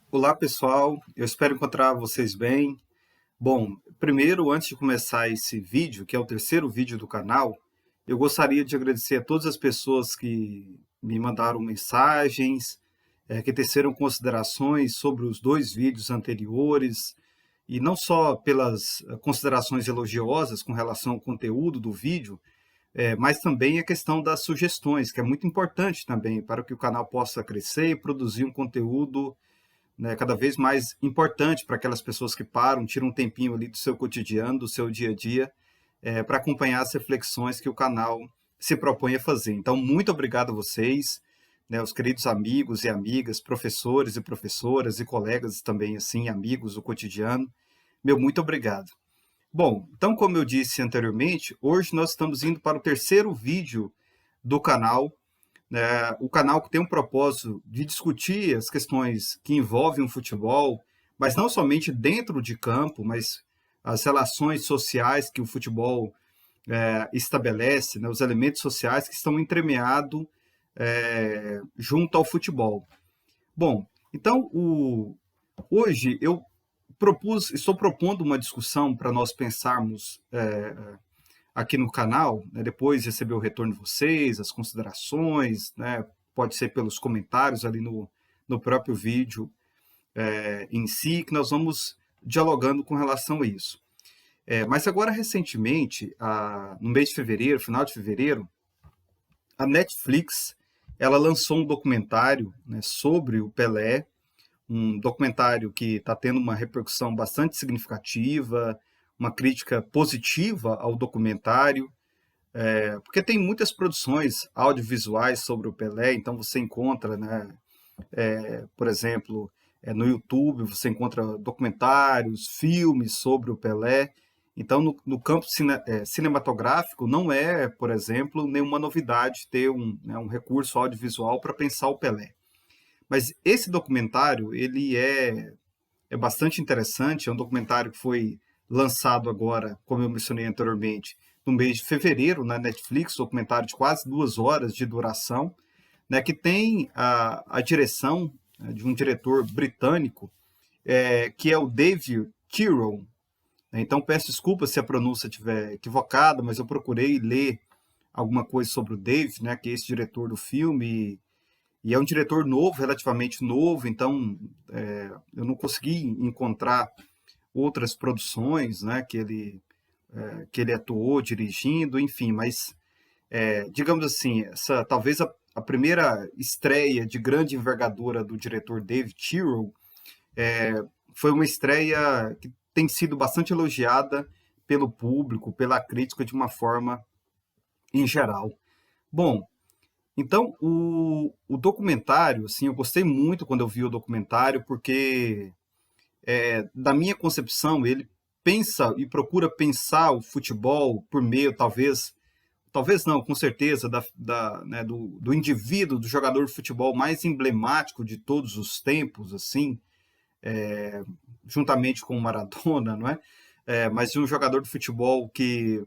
Olá, pessoal. Eu espero encontrar vocês bem. Bom, primeiro, antes de começar esse vídeo, que é o terceiro vídeo do canal, eu gostaria de agradecer a todas as pessoas que me mandaram mensagens, que teceram considerações sobre os dois vídeos anteriores, e não só pelas considerações elogiosas com relação ao conteúdo do vídeo, mas também a questão das sugestões, que é muito importante também para que o canal possa crescer e produzir um conteúdo, né, cada vez mais importante para aquelas pessoas que param, tiram um tempinho ali do seu cotidiano, do seu dia a dia, para acompanhar as reflexões que o canal se propõe a fazer. Então, muito obrigado a vocês, né, os queridos amigos e amigas, professores e professoras e colegas também, assim, amigos do cotidiano. Meu muito obrigado. Bom, então, como eu disse anteriormente, hoje nós estamos indo para o terceiro vídeo do canal, né, o canal que tem um propósito de discutir as questões que envolvem o futebol, mas não somente dentro de campo, mas as relações sociais que o futebol estabelece, né, os elementos sociais que estão entremeados junto ao futebol. Bom, então hoje eu estou propondo uma discussão para nós pensarmos aqui no canal, né, depois receber o retorno de vocês, as considerações, né, pode ser pelos comentários ali no próprio vídeo em si, que nós vamos dialogando com relação a isso. Mas agora, recentemente, no mês de fevereiro, final de fevereiro, a Netflix ela lançou um documentário, né, sobre o Pelé, um documentário que está tendo uma repercussão bastante significativa, uma crítica positiva ao documentário, porque tem muitas produções audiovisuais sobre o Pelé, então você encontra, né, por exemplo, no YouTube, você encontra documentários, filmes sobre o Pelé. Então, no campo cinematográfico, não é, por exemplo, nenhuma novidade ter um recurso audiovisual para pensar o Pelé. Mas esse documentário, ele é bastante interessante, é um documentário que foi lançado agora, como eu mencionei anteriormente, no mês de fevereiro na Netflix, documentário de quase 2 horas de duração, né, que tem a direção, né, de um diretor britânico, que é o David Tyrrell. Então, peço desculpas se a pronúncia estiver equivocada, mas eu procurei ler alguma coisa sobre o Dave, né, que é esse diretor do filme, e é um diretor novo, relativamente novo, então eu não consegui encontrar outras produções, né, que ele atuou dirigindo, enfim, mas digamos assim, talvez a primeira estreia de grande envergadura do diretor David Tyrrell foi uma estreia que tem sido bastante elogiada pelo público, pela crítica de uma forma em geral. Bom, então o documentário, assim, eu gostei muito quando eu vi o documentário, porque da minha concepção ele pensa e procura pensar o futebol por meio, talvez não, com certeza, né, do indivíduo, do jogador de futebol mais emblemático de todos os tempos, assim, juntamente com o Maradona, não é? Mas de um jogador de futebol que,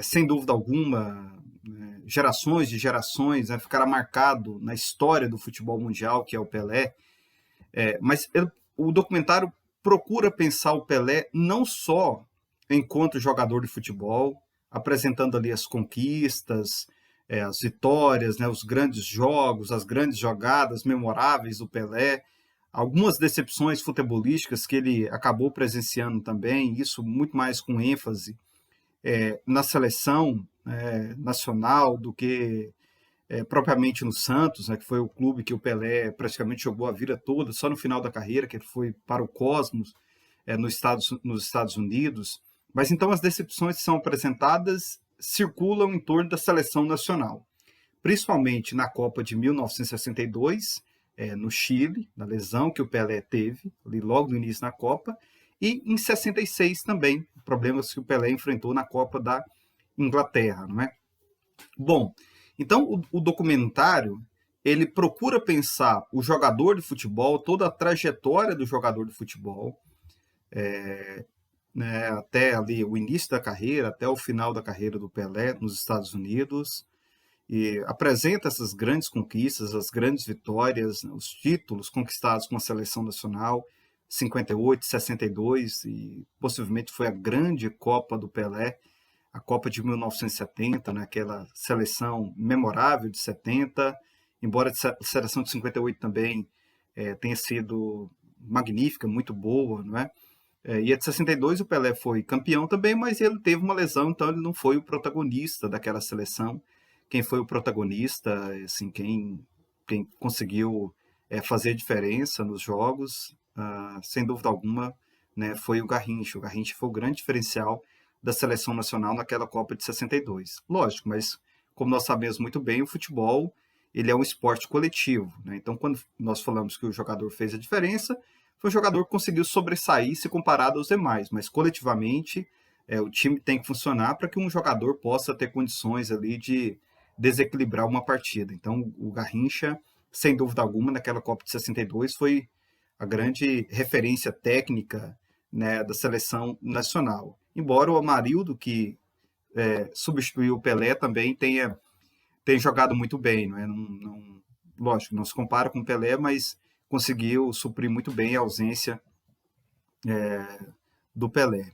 sem dúvida alguma, né, gerações de gerações, né, ficará marcado na história do futebol mundial, que é o Pelé. O documentário procura pensar o Pelé não só enquanto jogador de futebol, apresentando ali as conquistas, as vitórias, né, os grandes jogos, as grandes jogadas memoráveis do Pelé, algumas decepções futebolísticas que ele acabou presenciando também, isso muito mais com ênfase na seleção nacional do que propriamente no Santos, né, que foi o clube que o Pelé praticamente jogou a vida toda, só no final da carreira que ele foi para o Cosmos, nos Estados Unidos. Mas então as decepções que são apresentadas circulam em torno da seleção nacional, principalmente na Copa de 1962, no Chile, na lesão que o Pelé teve, ali logo no início da Copa, e em 66 também, problemas que o Pelé enfrentou na Copa da Inglaterra, não é? Bom, então o documentário ele procura pensar o jogador de futebol, toda a trajetória do jogador de futebol, né, até ali o início da carreira, até o final da carreira do Pelé nos Estados Unidos, e apresenta essas grandes conquistas, as grandes vitórias, né, os títulos conquistados com a seleção nacional, 58, 62, e possivelmente foi a grande Copa do Pelé, a Copa de 1970, né, aquela seleção memorável de 70, embora a seleção de 58 também tenha sido magnífica, muito boa, não é? E a de 62 o Pelé foi campeão também, mas ele teve uma lesão, então ele não foi o protagonista daquela seleção. Quem foi o protagonista, assim, quem conseguiu fazer a diferença nos jogos, sem dúvida alguma, né, foi o Garrincha. O Garrincha foi o grande diferencial da seleção nacional naquela Copa de 62. Lógico, mas como nós sabemos muito bem, o futebol ele é um esporte coletivo, né? Então, quando nós falamos que o jogador fez a diferença, foi um jogador que conseguiu sobressair se comparado aos demais, mas coletivamente o time tem que funcionar para que um jogador possa ter condições ali de desequilibrar uma partida. Então, o Garrincha, sem dúvida alguma, naquela Copa de 62, foi a grande referência técnica, né, da seleção nacional. Embora o Amarildo, que substituiu o Pelé, também tem jogado muito bem. Não é? Lógico, não se compara com o Pelé, mas conseguiu suprir muito bem a ausência do Pelé.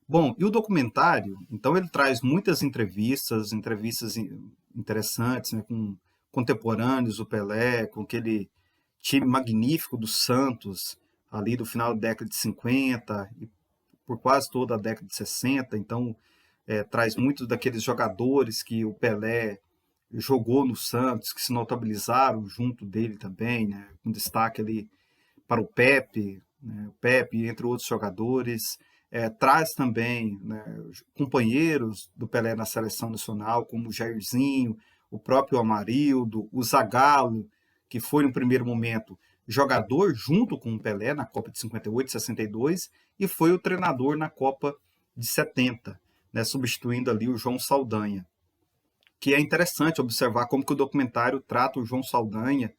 Bom, e o documentário, então ele traz muitas entrevistas interessantes, né, com contemporâneos do Pelé, com aquele time magnífico do Santos, ali do final da década de 50 e por quase toda a década de 60. Então traz muitos daqueles jogadores que o Pelé jogou no Santos, que se notabilizaram junto dele também, né, com destaque ali para o Pepe, né, o Pepe, entre outros jogadores. Traz também, né, companheiros do Pelé na seleção nacional, como o Jairzinho, o próprio Amarildo, o Zagallo, que foi no primeiro momento jogador junto com o Pelé na Copa de 58 e 62, e foi o treinador na Copa de 70, né, substituindo ali o João Saldanha. Que é interessante observar como que o documentário trata o João Saldanha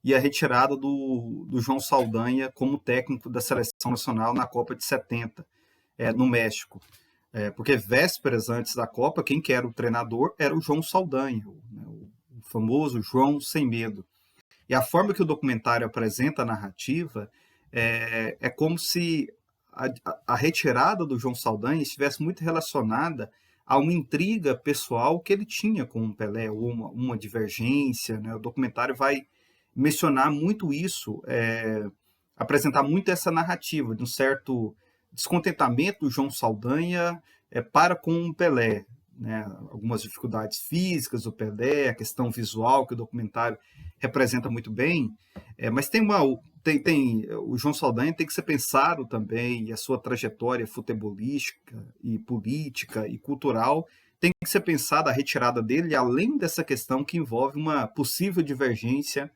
e a retirada do João Saldanha como técnico da seleção nacional na Copa de 70, no México. Porque vésperas antes da Copa, quem que era o treinador era o João Saldanha, o famoso João Sem Medo. E a forma que o documentário apresenta a narrativa é como se a retirada do João Saldanha estivesse muito relacionada a uma intriga pessoal que ele tinha com o Pelé, ou uma divergência. Né? O documentário vai mencionar muito isso, apresentar muito essa narrativa de um certo descontentamento do João Saldanha para com o Pelé. Né? Algumas dificuldades físicas do Pelé, a questão visual que o documentário representa muito bem, mas o João Saldanha tem que ser pensado também, e a sua trajetória futebolística e política e cultural tem que ser pensada a retirada dele, além dessa questão que envolve uma possível divergência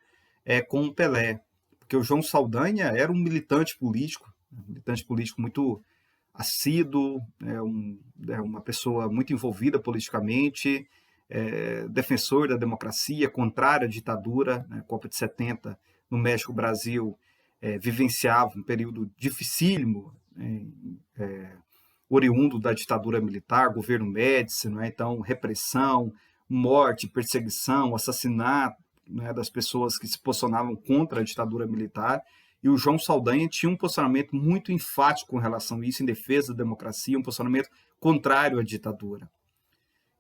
com o Pelé, porque o João Saldanha era um militante político muito assíduo, uma pessoa muito envolvida politicamente, defensor da democracia, contrário à ditadura. Né? Copa de 70, no México, o Brasil vivenciava um período dificílimo, oriundo da ditadura militar, governo Médici, né? Então repressão, morte, perseguição, assassinato, né, das pessoas que se posicionavam contra a ditadura militar. E o João Saldanha tinha um posicionamento muito enfático com relação a isso, em defesa da democracia, um posicionamento contrário à ditadura.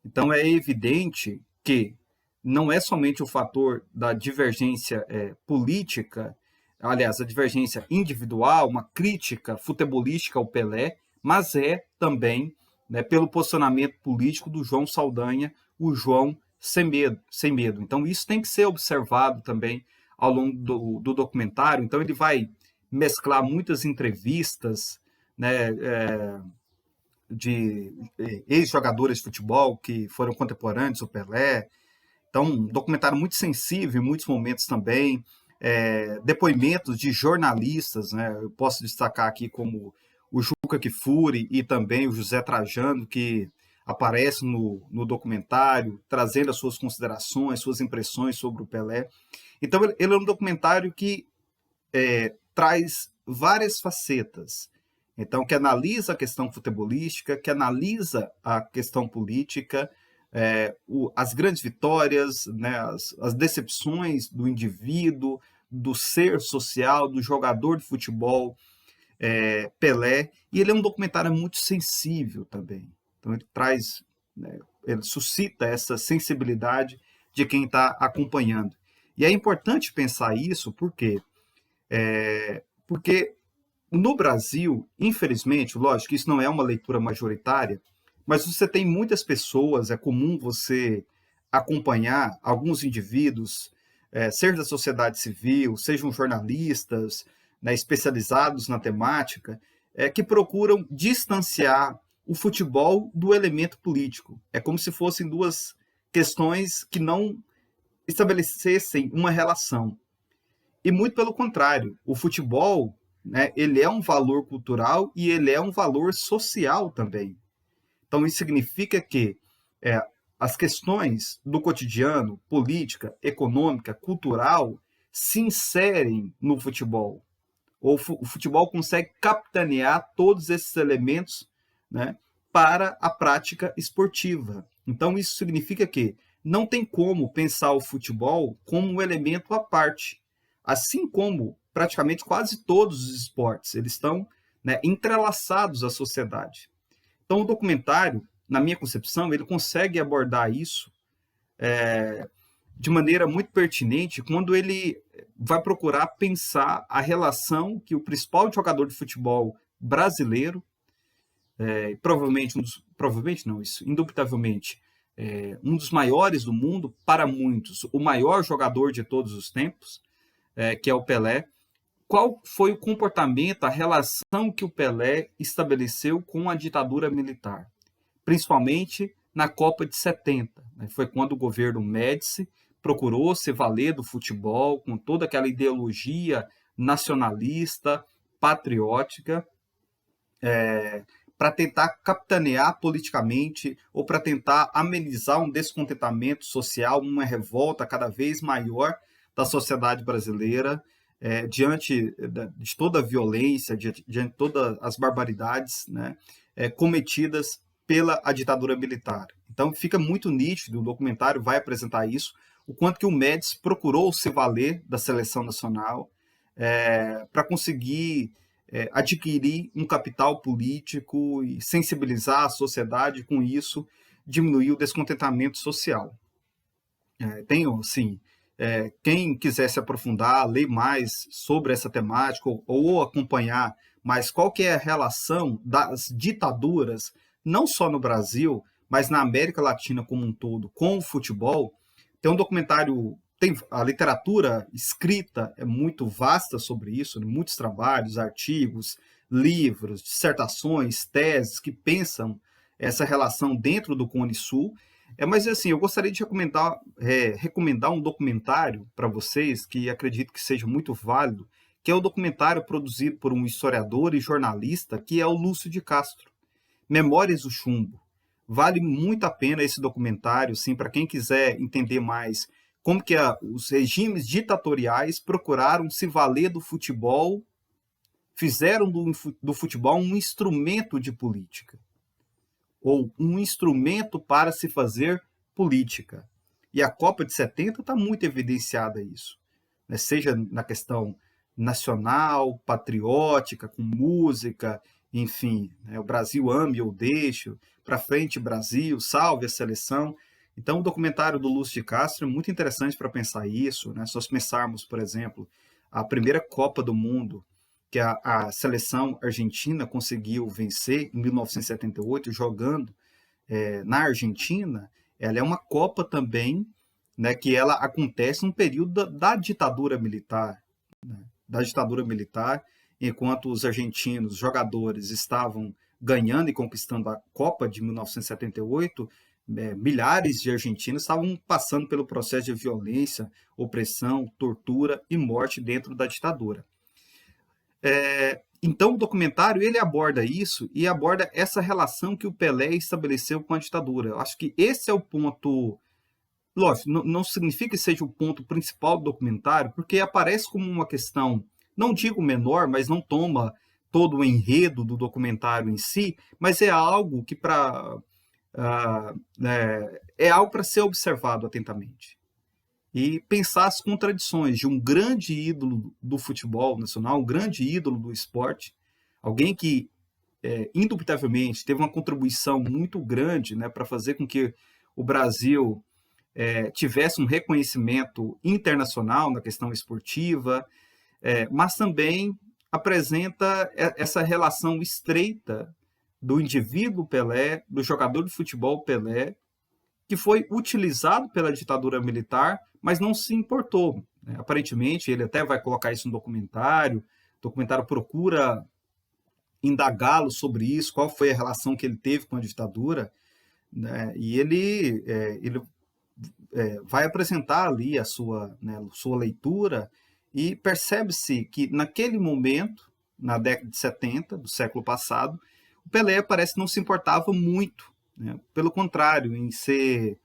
Então é evidente que não é somente o fator da divergência política, aliás, a divergência individual, uma crítica futebolística ao Pelé, mas é também, né, pelo posicionamento político do João Saldanha, o João sem medo. Então isso tem que ser observado também ao longo do documentário. Então ele vai mesclar muitas entrevistas, né, de ex-jogadores de futebol que foram contemporâneos do Pelé. Então, um documentário muito sensível em muitos momentos também. Depoimentos de jornalistas, né? Eu posso destacar aqui como o Juca Kfouri e também o José Trajano, que aparece no documentário, trazendo as suas considerações, suas impressões sobre o Pelé. Então, ele é um documentário que traz várias facetas. Então, que analisa a questão futebolística, que analisa a questão política, as grandes vitórias, né, as decepções do indivíduo, do ser social, do jogador de futebol, Pelé, e ele é um documentário muito sensível também. Então ele traz, né, ele suscita essa sensibilidade de quem está acompanhando. E é importante pensar isso porque no Brasil, infelizmente, lógico que isso não é uma leitura majoritária, mas você tem muitas pessoas, é comum você acompanhar alguns indivíduos, seja da sociedade civil, sejam jornalistas, né, especializados na temática, que procuram distanciar o futebol do elemento político. É como se fossem duas questões que não estabelecessem uma relação. E muito pelo contrário, o futebol, né, ele é um valor cultural e ele é um valor social também. Então, isso significa que é, as questões do cotidiano, política, econômica, cultural, se inserem no futebol. O futebol consegue capitanear todos esses elementos, né, para a prática esportiva. Então, isso significa que não tem como pensar o futebol como um elemento à parte, assim como praticamente quase todos os esportes, eles estão, né, entrelaçados à sociedade. Então, o documentário, na minha concepção, ele consegue abordar isso de maneira muito pertinente quando ele vai procurar pensar a relação que o principal jogador de futebol brasileiro, provavelmente, provavelmente não, isso, indubitavelmente, um dos maiores do mundo, para muitos, o maior jogador de todos os tempos, que é o Pelé, qual foi o comportamento, a relação que o Pelé estabeleceu com a ditadura militar, principalmente na Copa de 70. Né? Foi quando o governo Médici procurou se valer do futebol com toda aquela ideologia nacionalista, patriótica, para tentar capitanear politicamente ou para tentar amenizar um descontentamento social, uma revolta cada vez maior da sociedade brasileira, diante de toda a violência, diante de todas as barbaridades, né, cometidas pela a ditadura militar. Então fica muito nítido, o documentário vai apresentar isso, o quanto que o Médici procurou se valer da seleção nacional para conseguir adquirir um capital político e sensibilizar a sociedade com isso, diminuir o descontentamento social. Tenho, assim, quem quiser se aprofundar, ler mais sobre essa temática ou acompanhar mais qual que é a relação das ditaduras, não só no Brasil, mas na América Latina como um todo, com o futebol, tem um documentário, tem a literatura escrita é muito vasta sobre isso, né? Muitos trabalhos, artigos, livros, dissertações, teses que pensam essa relação dentro do Cone Sul. Mas assim, eu gostaria de recomendar um documentário para vocês que acredito que seja muito válido, que é o documentário produzido por um historiador e jornalista que é o Lúcio de Castro, Memórias do Chumbo. Vale muito a pena esse documentário, sim, para quem quiser entender mais como que os regimes ditatoriais procuraram se valer do futebol, fizeram do futebol um instrumento de política, ou um instrumento para se fazer política. E a Copa de 70 está muito evidenciada isso, né? Seja na questão nacional, patriótica, com música, enfim, né? O Brasil ame ou deixe, para frente Brasil, salve a seleção. Então o documentário do Lúcio de Castro é muito interessante para pensar isso, né? Se nós pensarmos, por exemplo, a primeira Copa do Mundo que a seleção argentina conseguiu vencer em 1978, jogando na Argentina, ela é uma Copa também, né, que ela acontece num período da ditadura militar, né, da ditadura militar, enquanto os argentinos, jogadores, estavam ganhando e conquistando a Copa de 1978, milhares de argentinos estavam passando pelo processo de violência, opressão, tortura e morte dentro da ditadura. Então o documentário ele aborda isso e aborda essa relação que o Pelé estabeleceu com a ditadura. Eu acho que esse é o ponto. Lógico, não significa que seja o ponto principal do documentário, porque aparece como uma questão, não digo menor, mas não toma todo o enredo do documentário em si, mas é algo que para é algo para ser observado atentamente. E pensar as contradições de um grande ídolo do futebol nacional, um grande ídolo do esporte, alguém que, indubitavelmente, teve uma contribuição muito grande, né, para fazer com que o Brasil tivesse um reconhecimento internacional na questão esportiva, mas também apresenta essa relação estreita do indivíduo Pelé, do jogador de futebol Pelé, que foi utilizado pela ditadura militar, mas não se importou, né? Aparentemente, ele até vai colocar isso no documentário, o documentário procura indagá-lo sobre isso, qual foi a relação que ele teve com a ditadura, né? E ele vai apresentar ali a sua, né, sua leitura, e percebe-se que naquele momento, na década de 70 do século passado, o Pelé parece não se importava muito, né? Pelo contrário, em ser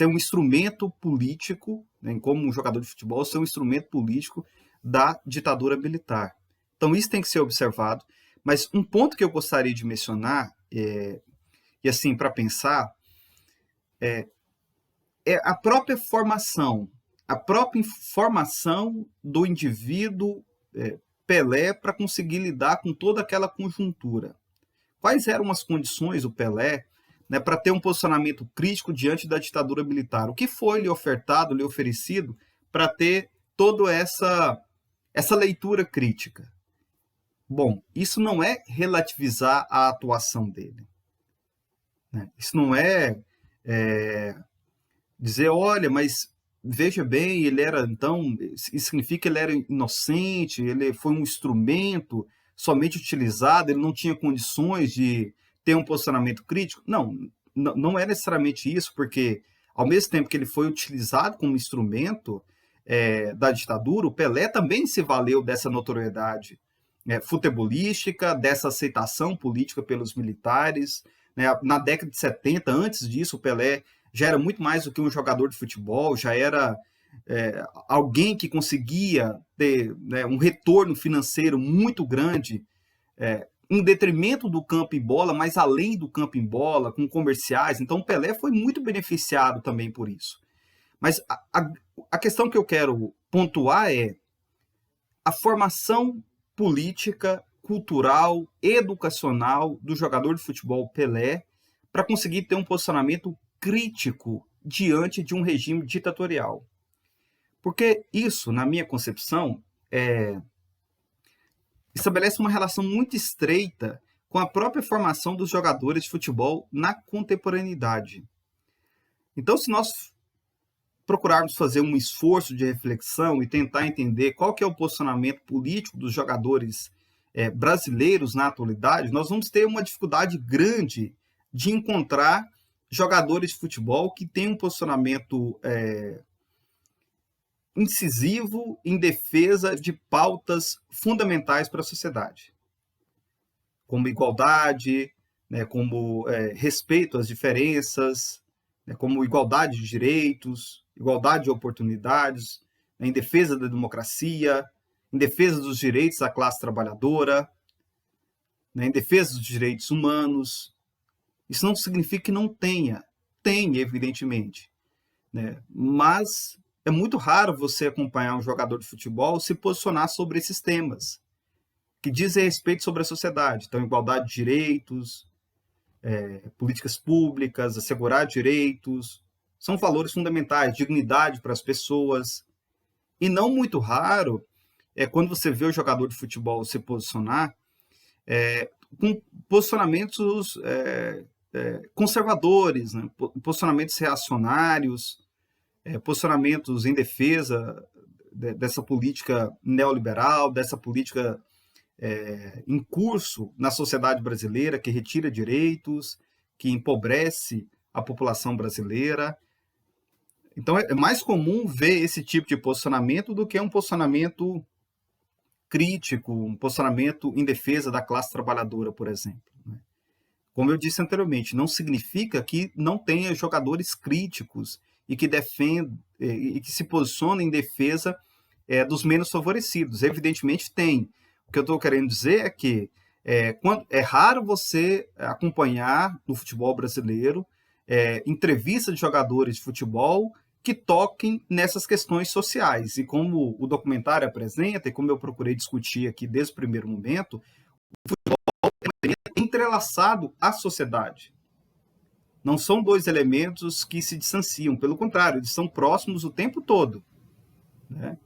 um instrumento político, né, como um jogador de futebol, ser um instrumento político da ditadura militar. Então isso tem que ser observado, mas um ponto que eu gostaria de mencionar, e assim, para pensar, é a própria formação do indivíduo Pelé para conseguir lidar com toda aquela conjuntura. Quais eram as condições do Pelé, né, para ter um posicionamento crítico diante da ditadura militar? O que foi lhe ofertado, lhe oferecido para ter toda essa leitura crítica? Bom, isso não é relativizar a atuação dele, né? Isso não é dizer, olha, mas veja bem, ele era, então, isso significa que ele era inocente, ele foi um instrumento somente utilizado, ele não tinha condições de ter um posicionamento crítico. Não é necessariamente isso, porque ao mesmo tempo que ele foi utilizado como instrumento da ditadura, o Pelé também se valeu dessa notoriedade futebolística, dessa aceitação política pelos militares, né? Na década de 70, antes disso, o Pelé já era muito mais do que um jogador de futebol, já era alguém que conseguia ter, né, um retorno financeiro muito grande, em detrimento do campo e bola, mas além do campo em bola, com comerciais. Então o Pelé foi muito beneficiado também por isso. Mas a questão que eu quero pontuar é a formação política, cultural, educacional do jogador de futebol Pelé para conseguir ter um posicionamento crítico diante de um regime ditatorial. Porque isso, na minha concepção, estabelece uma relação muito estreita com a própria formação dos jogadores de futebol na contemporaneidade. Então, se nós procurarmos fazer um esforço de reflexão e tentar entender qual que é o posicionamento político dos jogadores brasileiros na atualidade, nós vamos ter uma dificuldade grande de encontrar jogadores de futebol que têm um posicionamento incisivo em defesa de pautas fundamentais para a sociedade, como igualdade, né, como respeito às diferenças, né, como igualdade de direitos, igualdade de oportunidades, né, em defesa da democracia, em defesa dos direitos da classe trabalhadora, né, em defesa dos direitos humanos. Isso não significa que não tenha. Tem, evidentemente, né? Mas é muito raro você acompanhar um jogador de futebol se posicionar sobre esses temas, que dizem respeito sobre a sociedade. Então, igualdade de direitos, políticas públicas, assegurar direitos, são valores fundamentais, dignidade para as pessoas. E não muito raro quando você vê o jogador de futebol se posicionar com posicionamentos conservadores, né? Posicionamentos reacionários, posicionamentos em defesa dessa política neoliberal, dessa política em curso na sociedade brasileira, que retira direitos, que empobrece a população brasileira. Então é mais comum ver esse tipo de posicionamento do que um posicionamento crítico, um posicionamento em defesa da classe trabalhadora, por exemplo, né? Como eu disse anteriormente, não significa que não tenha jogadores críticos e que defendem e que se posicionem em defesa dos menos favorecidos. Evidentemente tem. O que eu estou querendo dizer é que É raro você acompanhar no futebol brasileiro entrevistas de jogadores de futebol que toquem nessas questões sociais. E como o documentário apresenta, e como eu procurei discutir aqui desde o primeiro momento, é entrelaçado à sociedade. Não são dois elementos que se distanciam, pelo contrário, eles são próximos o tempo todo, né?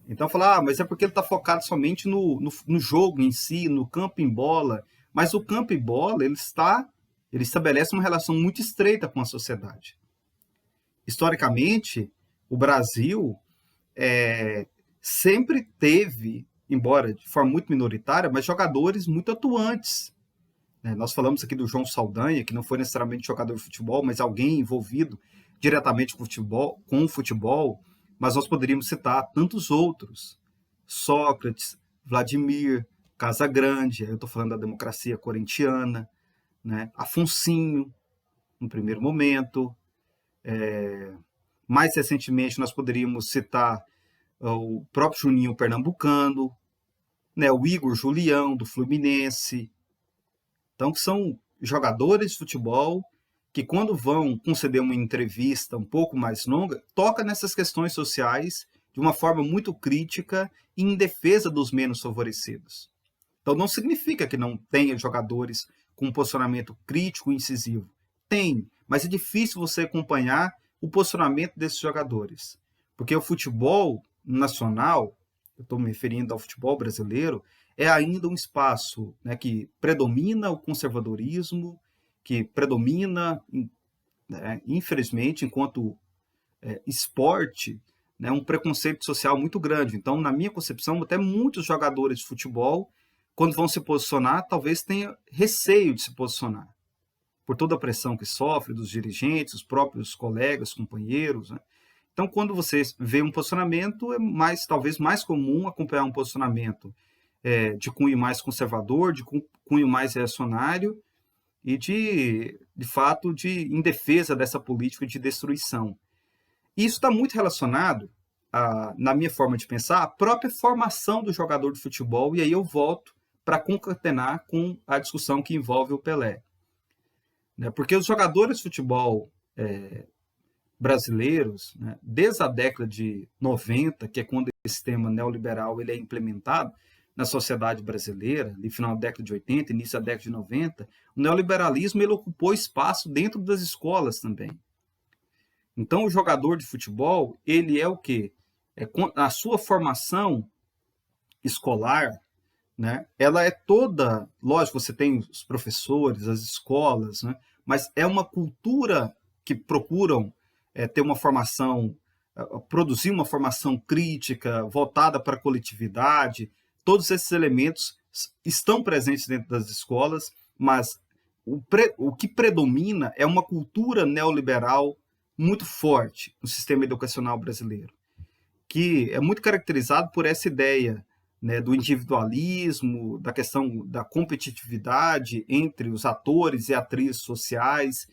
Então, falar, mas é porque ele está focado somente no jogo em si, no campo em bola. Mas o campo em bola, ele estabelece uma relação muito estreita com a sociedade. Historicamente, o Brasil sempre teve, embora de forma muito minoritária, mas jogadores muito atuantes. Nós falamos aqui do João Saldanha, que não foi necessariamente jogador de futebol, mas alguém envolvido diretamente com o futebol, mas nós poderíamos citar tantos outros. Sócrates, Vladimir, Casagrande, eu estou falando da democracia corintiana, né? Afonsinho, no primeiro momento. Mais recentemente, nós poderíamos citar o próprio Juninho Pernambucano, né? O Igor Julião, do Fluminense. Então, são jogadores de futebol que, quando vão conceder uma entrevista um pouco mais longa, toca nessas questões sociais de uma forma muito crítica e em defesa dos menos favorecidos. Então, não significa que não tenha jogadores com um posicionamento crítico e incisivo. Tem, mas é difícil você acompanhar o posicionamento desses jogadores. Porque o futebol nacional, eu estou me referindo ao futebol brasileiro, é ainda um espaço, né, que predomina o conservadorismo, que predomina, né, infelizmente, enquanto esporte, né, um preconceito social muito grande. Então, na minha concepção, até muitos jogadores de futebol, quando vão se posicionar, talvez tenham receio de se posicionar, por toda a pressão que sofre dos dirigentes, os próprios colegas, companheiros, né? Então, quando você vê um posicionamento, talvez mais comum acompanhar um posicionamento de cunho mais conservador, de cunho mais reacionário e de fato, em defesa dessa política de destruição. E isso está muito relacionado, na minha forma de pensar, à própria formação do jogador de futebol, e aí eu volto para concatenar com a discussão que envolve o Pelé. Né? Porque os jogadores de futebol brasileiros, né, desde a década de 90, que é quando esse sistema neoliberal ele é implementado na sociedade brasileira, no final da década de 80, início da década de 90, o neoliberalismo ele ocupou espaço dentro das escolas também. Então, o jogador de futebol, ele é o quê? A sua formação escolar, né, ela é toda, lógico, você tem os professores, as escolas, né, mas é uma cultura que procuram ter uma formação, produzir uma formação crítica, voltada para a coletividade. Todos esses elementos estão presentes dentro das escolas, mas o que predomina é uma cultura neoliberal muito forte no sistema educacional brasileiro, que é muito caracterizado por essa ideia, né, do individualismo, da questão da competitividade entre os atores e atrizes sociais,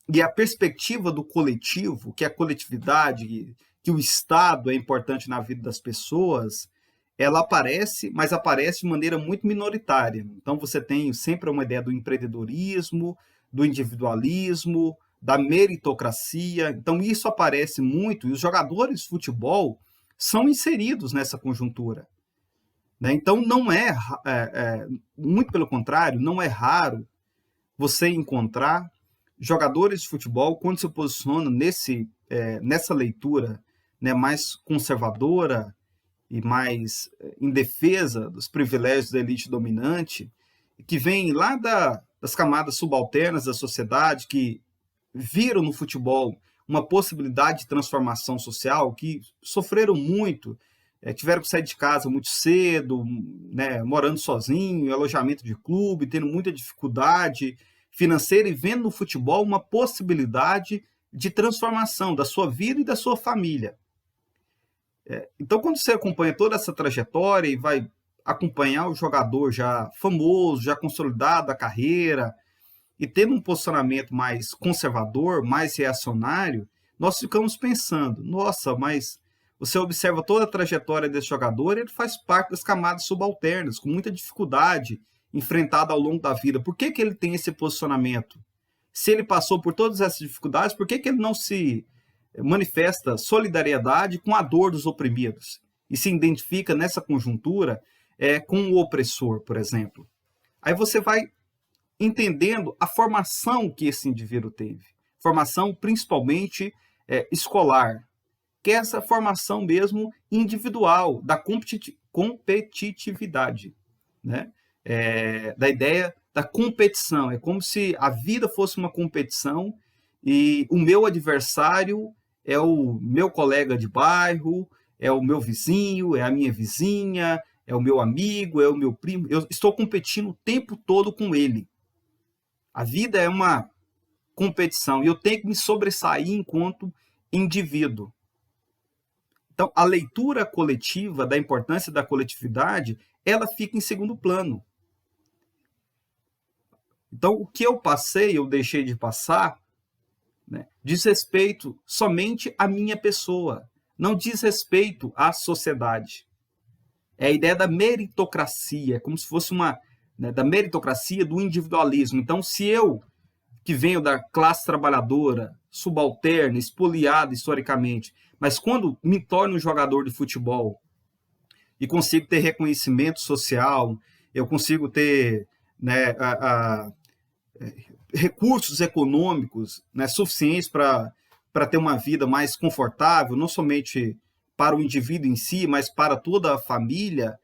e a perspectiva do coletivo, que a coletividade, que o Estado é importante na vida das pessoas, ela aparece, mas aparece de maneira muito minoritária. Então, você tem sempre uma ideia do empreendedorismo, do individualismo, da meritocracia. Então, isso aparece muito, e os jogadores de futebol são inseridos nessa conjuntura. Né? Então, não muito pelo contrário, não é raro você encontrar jogadores de futebol, quando se posicionam nessa leitura, né, mais conservadora e mais em defesa dos privilégios da elite dominante, que vem lá das camadas subalternas da sociedade, que viram no futebol uma possibilidade de transformação social, que sofreram muito, tiveram que sair de casa muito cedo, né, morando sozinho, alojamento de clube, tendo muita dificuldade financeira e vendo no futebol uma possibilidade de transformação da sua vida e da sua família. Então, quando você acompanha toda essa trajetória e vai acompanhar o jogador já famoso, já consolidado a carreira, e tendo um posicionamento mais conservador, mais reacionário, nós ficamos pensando, nossa, mas você observa toda a trajetória desse jogador, ele faz parte das camadas subalternas, com muita dificuldade enfrentada ao longo da vida. Por que ele tem esse posicionamento? Se ele passou por todas essas dificuldades, por que ele não se manifesta solidariedade com a dor dos oprimidos? E se identifica nessa conjuntura com o opressor, por exemplo. Aí você vai entendendo a formação que esse indivíduo teve. Formação principalmente escolar, que é essa formação mesmo individual, da competitividade, né? Da ideia da competição. É como se a vida fosse uma competição e o meu adversário é o meu colega de bairro, é o meu vizinho, é a minha vizinha, é o meu amigo, é o meu primo. Eu estou competindo o tempo todo com ele. A vida é uma competição e eu tenho que me sobressair enquanto indivíduo. Então, a leitura coletiva da importância da coletividade, ela fica em segundo plano. Então, o que eu passei, eu deixei de passar, né, diz respeito somente à minha pessoa, não diz respeito à sociedade. É a ideia da meritocracia, como se fosse da meritocracia do individualismo. Então, se eu, que venho da classe trabalhadora, subalterna, espoliada historicamente, mas quando me torno um jogador de futebol e consigo ter reconhecimento social, eu consigo ter recursos econômicos, né, suficientes para ter uma vida mais confortável, não somente para o indivíduo em si, mas para toda a família,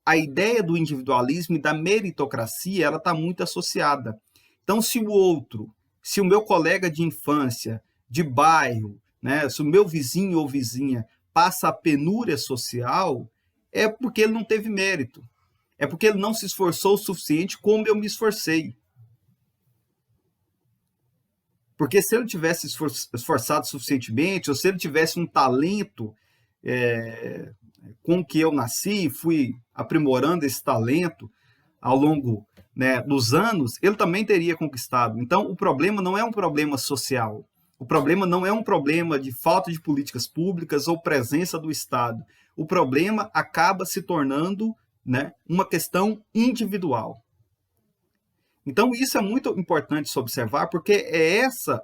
a ideia do individualismo e da meritocracia ela está muito associada. Então, se o meu colega de infância, de bairro, né, se o meu vizinho ou vizinha passa a penúria social, é porque ele não teve mérito. É porque ele não se esforçou o suficiente como eu me esforcei. Porque se ele tivesse esforçado suficientemente, ou se ele tivesse um talento com que eu nasci, fui aprimorando esse talento ao longo, né, dos anos, ele também teria conquistado. Então, o problema não é um problema social. O problema não é um problema de falta de políticas públicas ou presença do Estado. O problema acaba se tornando, né, uma questão individual. Então, isso é muito importante se observar, porque essa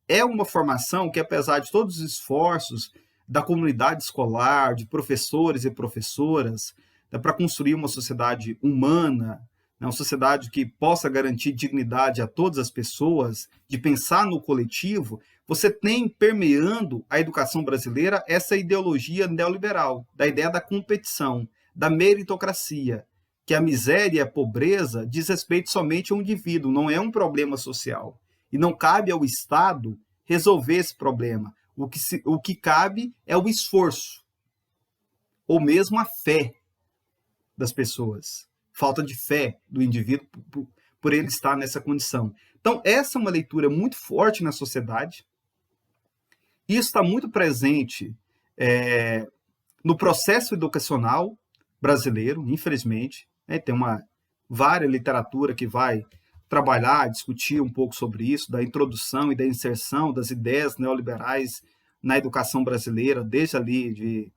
é uma formação que, apesar de todos os esforços da comunidade escolar, de professores e professoras, para construir uma sociedade humana, uma sociedade que possa garantir dignidade a todas as pessoas, de pensar no coletivo, você tem permeando a educação brasileira essa ideologia neoliberal, da ideia da competição, da meritocracia, que a miséria e a pobreza diz respeito somente a um indivíduo, não é um problema social. E não cabe ao Estado resolver esse problema. O que cabe é o esforço, ou mesmo a fé das pessoas. Falta de fé do indivíduo por ele estar nessa condição. Então, essa é uma leitura muito forte na sociedade. Isso está muito presente no processo educacional brasileiro, infelizmente. Tem várias literatura que vai trabalhar, discutir um pouco sobre isso, da introdução e da inserção das ideias neoliberais na educação brasileira, desde ali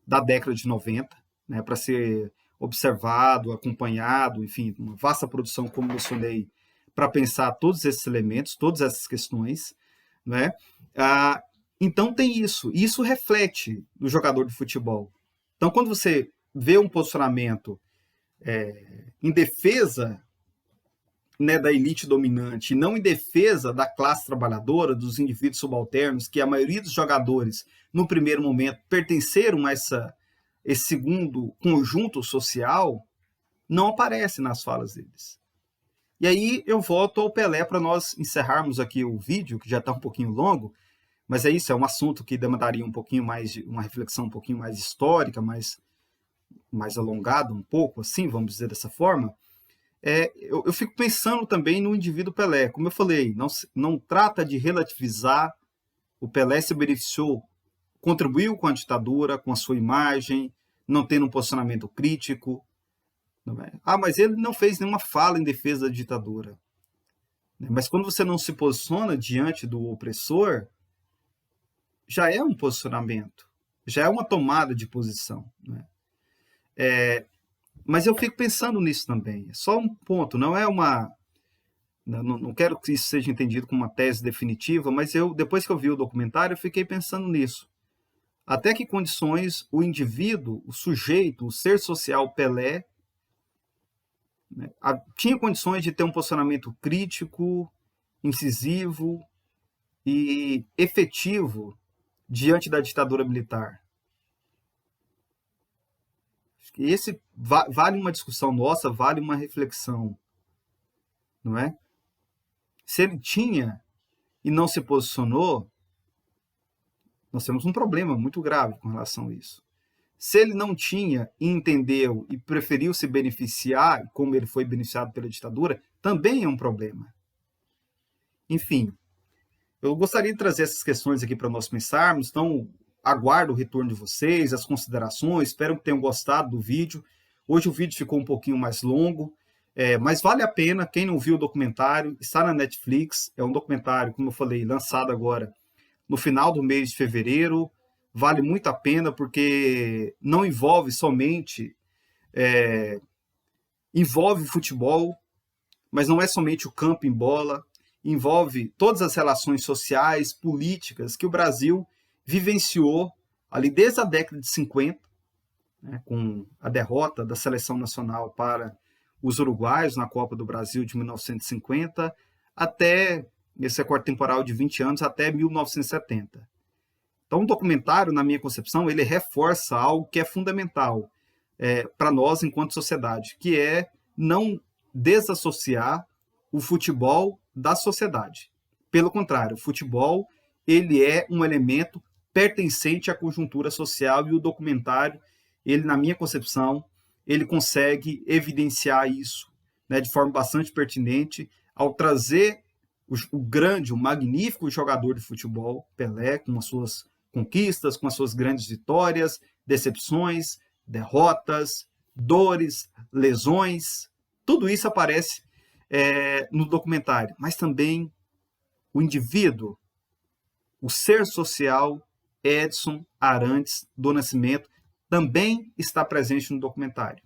da década de 90, né, para ser observado, acompanhado, enfim, uma vasta produção, como mencionei, para pensar todos esses elementos, todas essas questões, né? Então tem isso, e isso reflete no jogador de futebol. Então, quando você vê um posicionamento em defesa, né, da elite dominante, e não em defesa da classe trabalhadora, dos indivíduos subalternos, que a maioria dos jogadores, no primeiro momento, pertenceram a esse segundo conjunto social, não aparece nas falas deles. E aí eu volto ao Pelé para nós encerrarmos aqui o vídeo, que já está um pouquinho longo, mas é isso, é um assunto que demandaria um pouquinho mais de uma reflexão um pouquinho mais histórica, mais alongada um pouco, assim, vamos dizer dessa forma. Eu fico pensando também no indivíduo Pelé. Como eu falei, não trata de relativizar. O Pelé se beneficiou, contribuiu com a ditadura, com a sua imagem, não tendo um posicionamento crítico. Não é? Mas ele não fez nenhuma fala em defesa da ditadura. Mas quando você não se posiciona diante do opressor, já é um posicionamento. já é uma tomada de posição, né? Mas eu fico pensando nisso também. É só um ponto, não é uma... Não quero que isso seja entendido como uma tese definitiva, mas depois que eu vi o documentário, eu fiquei pensando nisso. Até que condições o indivíduo, o sujeito, o ser social Pelé, né, tinha condições de ter um posicionamento crítico, incisivo e efetivo diante da ditadura militar. Esse vale uma discussão nossa, vale uma reflexão, não é? Se ele tinha e não se posicionou, nós temos um problema muito grave com relação a isso. Se ele não tinha e entendeu e preferiu se beneficiar, como ele foi beneficiado pela ditadura, também é um problema. Enfim, eu gostaria de trazer essas questões aqui para nós pensarmos, então aguardo o retorno de vocês, as considerações, espero que tenham gostado do vídeo. Hoje o vídeo ficou um pouquinho mais longo, mas vale a pena. Quem não viu o documentário, está na Netflix, é um documentário, como eu falei, lançado agora no final do mês de fevereiro, vale muito a pena porque não envolve somente, envolve futebol, mas não é somente o campo em bola, envolve todas as relações sociais, políticas que o Brasil vivenciou ali desde a década de 50, né, com a derrota da seleção nacional para os uruguaios na Copa do Brasil de 1950, até esse recorte temporal de 20 anos, até 1970. Então, o documentário, na minha concepção, ele reforça algo que é fundamental para nós enquanto sociedade, que é não desassociar o futebol da sociedade. Pelo contrário, o futebol ele é um elemento pertencente à conjuntura social e o documentário, ele, na minha concepção, ele consegue evidenciar isso, né, de forma bastante pertinente ao trazer o grande, o magnífico jogador de futebol, Pelé, com as suas conquistas, com as suas grandes vitórias, decepções, derrotas, dores, lesões, tudo isso aparece no documentário, mas também o indivíduo, o ser social Edson Arantes do Nascimento também está presente no documentário.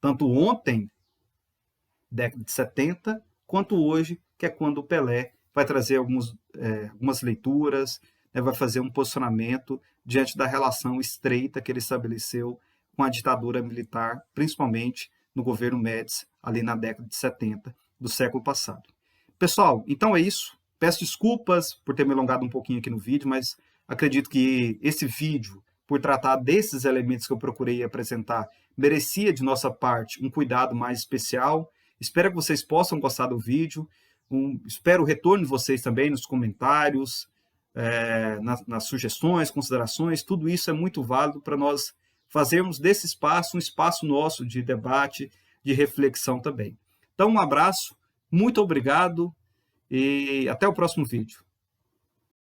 Tanto ontem, década de 70, quanto hoje, que é quando o Pelé vai trazer algumas leituras, né, vai fazer um posicionamento diante da relação estreita que ele estabeleceu com a ditadura militar, principalmente no governo Médici, ali na década de 70 do século passado. Pessoal, então é isso. Peço desculpas por ter me alongado um pouquinho aqui no vídeo, mas acredito que esse vídeo, por tratar desses elementos que eu procurei apresentar, merecia de nossa parte um cuidado mais especial. Espero que vocês possam gostar do vídeo. Espero o retorno de vocês também nos comentários, nas sugestões, considerações. Tudo isso é muito válido para nós fazermos desse espaço um espaço nosso de debate, de reflexão também. Então, um abraço, muito obrigado e até o próximo vídeo.